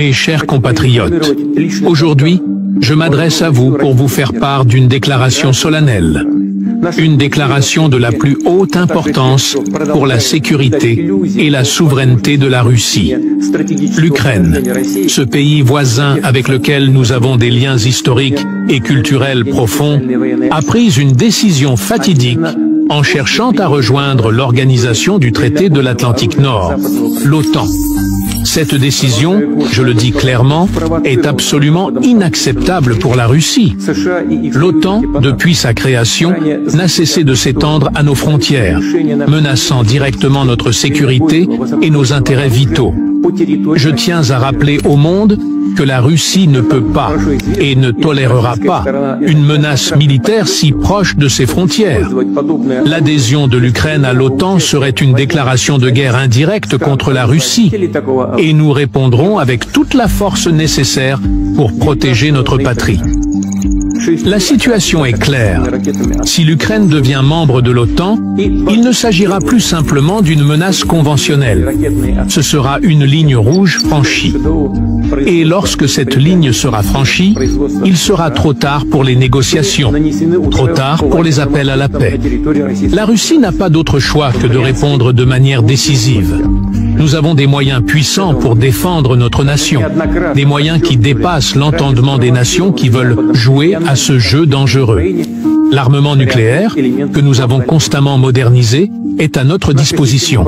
Mes chers compatriotes, aujourd'hui, je m'adresse à vous pour vous faire part d'une déclaration solennelle. Une déclaration de la plus haute importance pour la sécurité et la souveraineté de la Russie. L'Ukraine, ce pays voisin avec lequel nous avons des liens historiques et culturels profonds, a pris une décision fatidique en cherchant à rejoindre l'organisation du traité de l'Atlantique Nord, l'OTAN. Cette décision, je le dis clairement, est absolument inacceptable pour la Russie. L'OTAN, depuis sa création, n'a cessé de s'étendre à nos frontières, menaçant directement notre sécurité et nos intérêts vitaux. Je tiens à rappeler au monde que la Russie ne peut pas et ne tolérera pas une menace militaire si proche de ses frontières. L'adhésion de l'Ukraine à l'OTAN serait une déclaration de guerre indirecte contre la Russie, et nous répondrons avec toute la force nécessaire pour protéger notre patrie. La situation est claire. Si l'Ukraine devient membre de l'OTAN, il ne s'agira plus simplement d'une menace conventionnelle. Ce sera une ligne rouge franchie. Et lorsque cette ligne sera franchie, il sera trop tard pour les négociations, trop tard pour les appels à la paix. La Russie n'a pas d'autre choix que de répondre de manière décisive. Nous avons des moyens puissants pour défendre notre nation, des moyens qui dépassent l'entendement des nations qui veulent jouer à ce jeu dangereux. L'armement nucléaire, que nous avons constamment modernisé, est à notre disposition.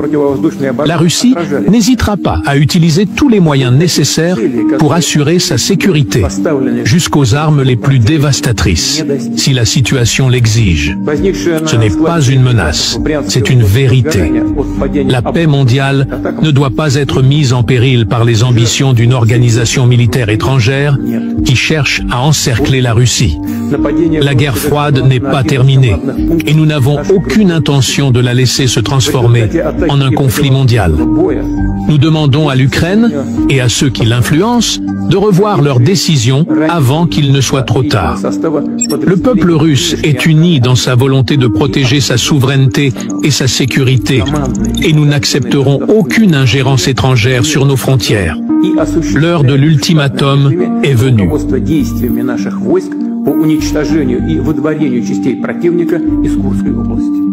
La Russie n'hésitera pas à utiliser tous les moyens nécessaires pour assurer sa sécurité, jusqu'aux armes les plus dévastatrices, si la situation l'exige. Ce n'est pas une menace, c'est une vérité. La paix mondiale ne doit pas être mise en péril par les ambitions d'une organisation militaire étrangère qui cherche à encercler la Russie. La guerre froide n'est pas terminée, et nous n'avons aucune intention de la laisser se transformer en un conflit mondial. Nous demandons à l'Ukraine et à ceux qui l'influencent de revoir leurs décisions avant qu'il ne soit trop tard. Le peuple russe est uni dans sa volonté de protéger sa souveraineté et sa sécurité, et nous n'accepterons aucune ingérence étrangère sur nos frontières. L'heure de l'ultimatum est venue. По уничтожению и выдворению частей противника из Курской области.